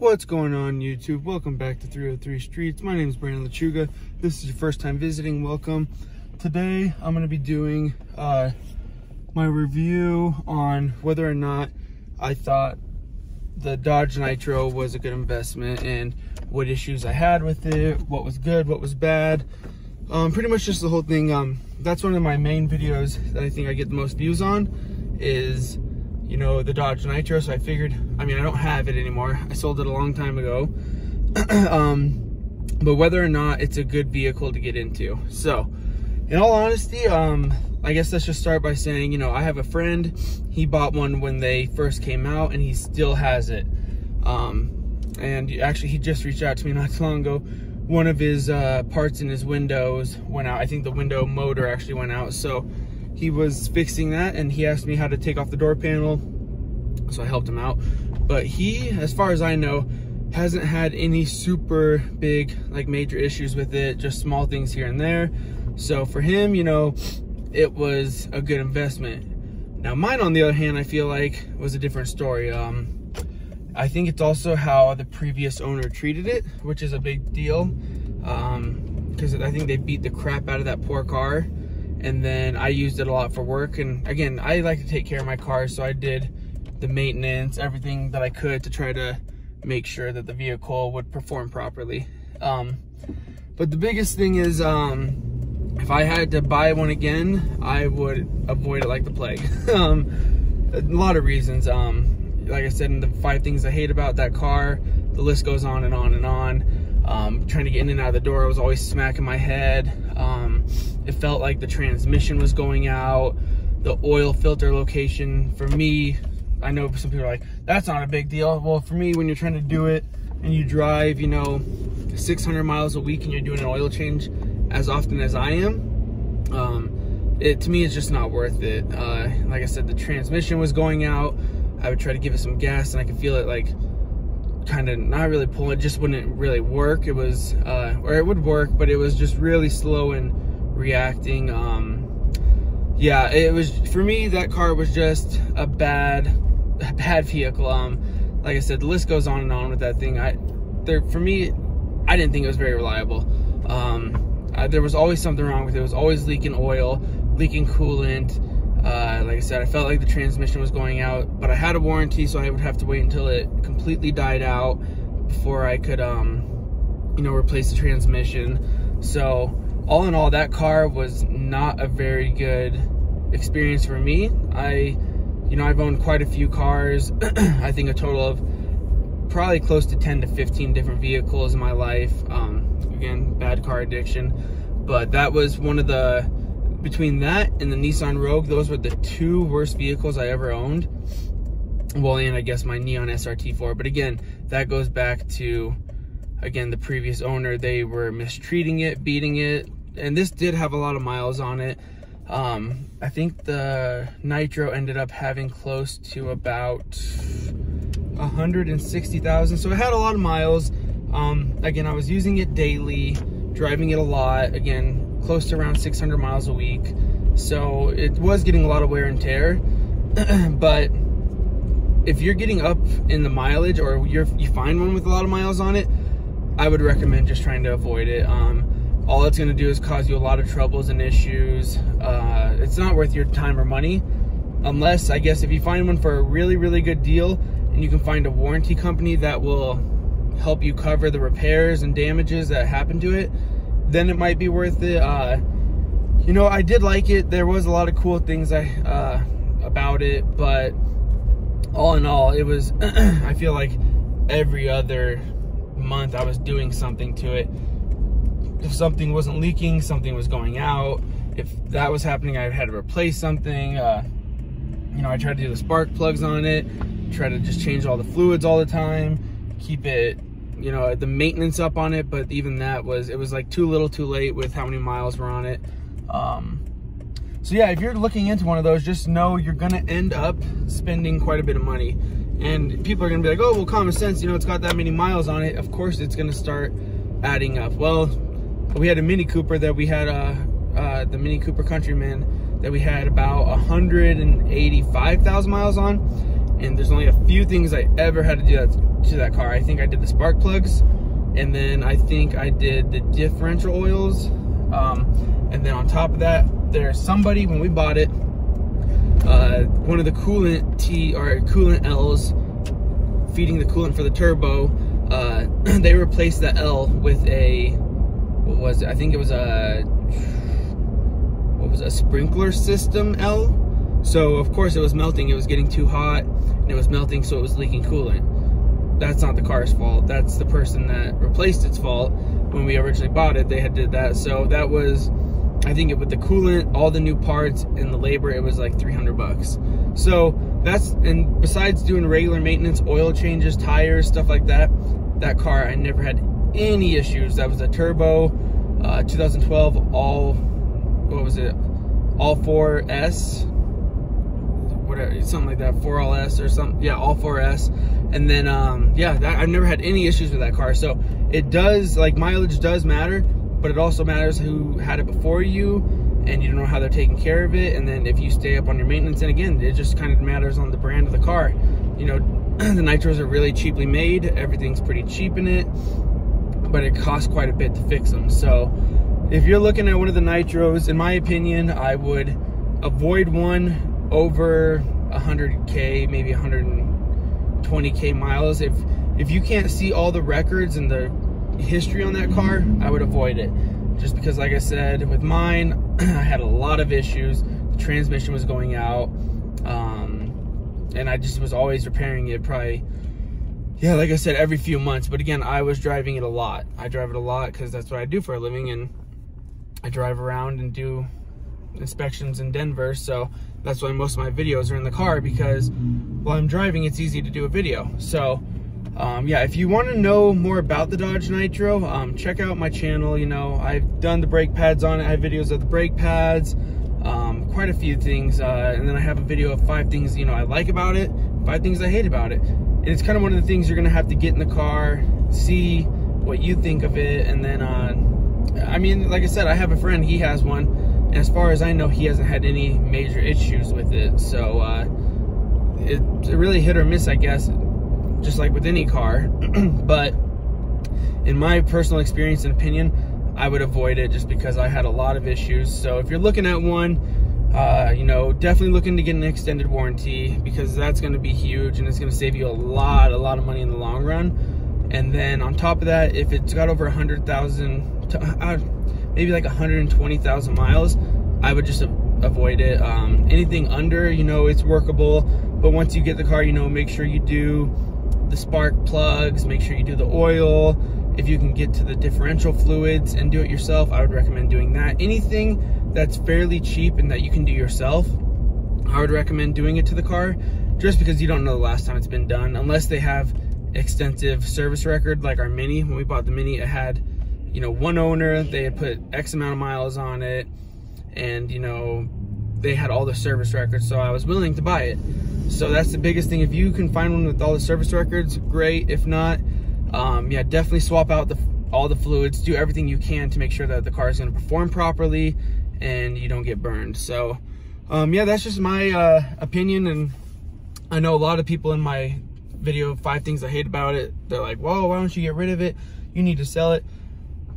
What's going on, YouTube? Welcome back to 303 Streets. My name is Brandon Lechuga. This is your first time visiting. Welcome. Today I'm going to be doing my review on whether or not I thought the Dodge Nitro was a good investment and what issues I had with it, what was good, what was bad. Pretty much just the whole thing. That's one of my main videos that I think I get the most views on is, you know, the Dodge Nitro. So I figured, I mean, I don't have it anymore. I sold it a long time ago. But whether or not it's a good vehicle to get into. So in all honesty, I guess let's just start by saying, you know, I have a friend, he bought one when they first came out and he still has it. And actually he just reached out to me not too long ago. One of his parts in his windows went out. I think the window motor actually went out. So he was fixing that and he asked me how to take off the door panel. So I helped him out. But he, as far as I know, hasn't had any super big, like, major issues with it, just small things here and there. So for him, you know, it was a good investment. Now mine, on the other hand, I feel like was a different story. I think it's also how the previous owner treated it, which is a big deal. Because I think they beat the crap out of that poor car. And then I used it a lot for work. And again, I like to take care of my car, so I did the maintenance, everything that I could to try to make sure that the vehicle would perform properly. But the biggest thing is, if I had to buy one again, I would avoid it like the plague. A lot of reasons. Like I said, in the 5 things I hate about that car, the list goes on and on and on. Trying to get in and out of the door, I was always smacking my head. It felt like the transmission was going out. The oil filter location, for me, I know some people are like, that's not a big deal. Well, for me, when you're trying to do it and you drive, you know, 600 miles a week and you're doing an oil change as often as I am, to me, it's just not worth it. Like I said, the transmission was going out. I would try to give it some gas and I could feel it, like, kind of not really pulling. It just wouldn't really work. It was, or it would work, but it was just really slow in reacting. Yeah, it was, for me, that car was just a bad vehicle. Like I said, the list goes on and on with that thing. For me, I didn't think it was very reliable. There was always something wrong with it. It was always leaking oil, leaking coolant. Like I said, I felt like the transmission was going out, but I had a warranty, so I would have to wait until it completely died out before I could, you know, replace the transmission. So all in all, that car was not a very good experience for me. You know, I've owned quite a few cars. I think a total of probably close to 10 to 15 different vehicles in my life. Again, bad car addiction. But that was one of the, between that and the Nissan Rogue, those were the 2 worst vehicles I ever owned. Well, and I guess my Neon SRT4. But again, that goes back to, again, the previous owner. They were mistreating it, beating it. And this did have a lot of miles on it. I think the Nitro ended up having close to about 160,000. So it had a lot of miles. Again, I was using it daily, driving it a lot. Again, close to around 600 miles a week. So it was getting a lot of wear and tear. But if you're getting up in the mileage, or you find one with a lot of miles on it, I would recommend just trying to avoid it. All it's going to do is cause you a lot of troubles and issues. It's not worth your time or money, unless, I guess, if you find one for a really, really good deal and you can find a warranty company that will help you cover the repairs and damages that happen to it, then it might be worth it. You know, I did like it. There was a lot of cool things about it, but all in all, it was, I feel like every other month I was doing something to it. If something wasn't leaking, something was going out. If that was happening, I had to replace something. You know, I tried to do the spark plugs on it, try to just change all the fluids all the time, keep it, you know, the maintenance up on it. But even that it was like too little too late with how many miles were on it. So yeah, if you're looking into one of those, just know you're gonna end up spending quite a bit of money. And people are gonna be like, oh, well, common sense, you know, it's got that many miles on it. Of course it's gonna start adding up. Well, we had a Mini Cooper that we had, the Mini Cooper Countryman that we had about 185,000 miles on. and there's only a few things I ever had to do to that car. I think I did the spark plugs, and then I think I did the differential oils, and then on top of that, there's somebody, when we bought it, one of the coolant L's feeding the coolant for the turbo, they replaced the L with a, what was it? I think it was a sprinkler system L. So of course it was melting, it was getting too hot, and it was melting, so it was leaking coolant. That's not the car's fault. That's the person that replaced its fault. When we originally bought it, they had did that. So that was, I think with the coolant, all the new parts, and the labor, it was like 300 bucks. So that's, and besides doing regular maintenance, oil changes, tires, stuff like that, that car, I never had any issues. That was a turbo, 2012, all 4S, whatever, something like that, 4LS or something, yeah, all 4S. And then, yeah, I've never had any issues with that car. So it does, like, mileage does matter, but it also matters who had it before you, and you don't know how they're taking care of it. And then if you stay up on your maintenance, and again, it just kind of matters on the brand of the car. You know, the Nitros are really cheaply made. Everything's pretty cheap in it, but it costs quite a bit to fix them. So if you're looking at one of the Nitros, in my opinion, I would avoid one over 100K, maybe 120K miles. If you can't see all the records and the history on that car, I would avoid it. Just because, like I said, with mine, I had a lot of issues. The transmission was going out, and I just was always repairing it, probably, yeah, like I said, every few months. But again, I was driving it a lot. I drive it a lot because that's what I do for a living, and I drive around and do inspections in Denver. So that's why most of my videos are in the car, because while I'm driving, it's easy to do a video. So yeah, if you want to know more about the Dodge Nitro, check out my channel. You know, I've done the brake pads on it. I have videos of the brake pads, quite a few things, and then I have a video of 5 things, you know, I like about it, 5 things I hate about it. And it's kind of one of the things you're gonna have to get in the car, see what you think of it, and then I mean, like I said, I have a friend, he has one, and as far as I know, he hasn't had any major issues with it. So it's really hit or miss, I guess, just like with any car. But in my personal experience and opinion, I would avoid it just because I had a lot of issues. So if you're looking at one, you know, definitely looking to get an extended warranty, because that's going to be huge, and it's going to save you a lot of money in the long run. And then on top of that, if it's got over 100,000 to maybe like 120,000 miles, I would just avoid it. Anything under, you know, it's workable, but once you get the car, you know, make sure you do the spark plugs, make sure you do the oil. If you can get to the differential fluids and do it yourself, I would recommend doing that. Anything that's fairly cheap and that you can do yourself, I would recommend doing it to the car, just because you don't know the last time it's been done, unless they have extensive service record. Like our Mini, when we bought the Mini, it had, you know, one owner, they had put X amount of miles on it, and, you know, they had all the service records, so I was willing to buy it. So that's the biggest thing. If you can find one with all the service records, great. If not, yeah, definitely swap out all the fluids. Do everything you can to make sure that the car is going to perform properly and you don't get burned. So yeah, that's just my opinion. And I know a lot of people in my video, 5 things I hate about it, they're like, whoa, why don't you get rid of it? You need to sell it.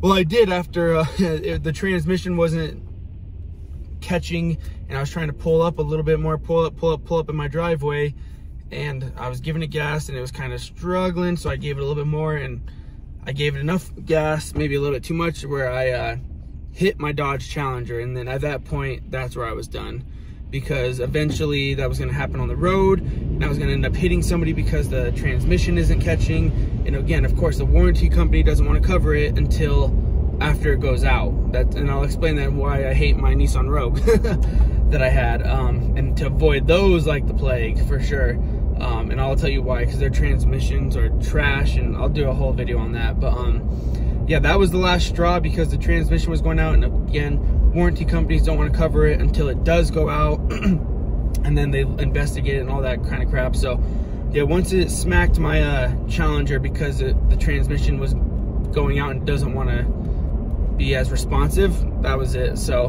Well, I did after the transmission wasn't catching, and I was trying to pull up a little bit more, pull up in my driveway, and I was giving it gas, and it was kind of struggling, so I gave it a little bit more, and I gave it enough gas, maybe a little bit too much, where I hit my Dodge Challenger. And then at that point, that's where I was done, because eventually that was going to happen on the road, and I was going to end up hitting somebody because the transmission isn't catching. And again, of course, the warranty company doesn't want to cover it until after it goes out. And I'll explain that why I hate my Nissan Rogue that I had, and to avoid those like the plague, for sure. And I'll tell you why, because their transmissions are trash, and I'll do a whole video on that. But yeah, that was the last straw, because the transmission was going out, and again, warranty companies don't want to cover it until it does go out, and then they investigate it and all that kind of crap. So yeah, once it smacked my Challenger because the transmission was going out and doesn't want to be as responsive, that was it. So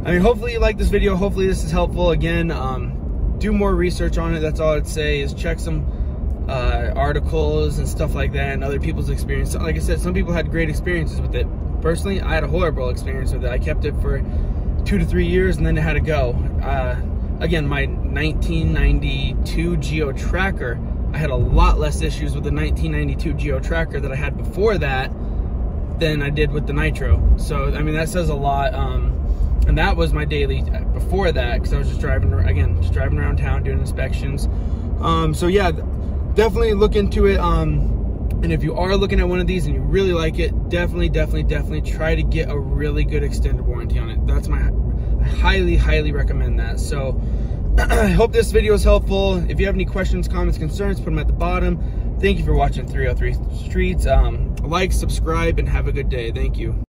I mean, hopefully you like this video, hopefully this is helpful. Again, do more research on it. That's all I'd say, is check some articles and stuff like that and other people's experience. Like I said, some people had great experiences with it. Personally, I had a horrible experience with it. I kept it for 2 to 3 years and then it had to go. Again, my 1992 Geo Tracker, I had a lot less issues with the 1992 Geo Tracker that I had before that than I did with the Nitro. So, I mean, that says a lot. And that was my daily before that, because I was just driving around town doing inspections. So yeah, definitely look into it. And if you are looking at one of these and you really like it, definitely try to get a really good extended warranty on it. That's I highly recommend that. So I hope this video is helpful. If you have any questions, comments, concerns, put them at the bottom. Thank you for watching 303 Streets. Like, subscribe, and have a good day. Thank you.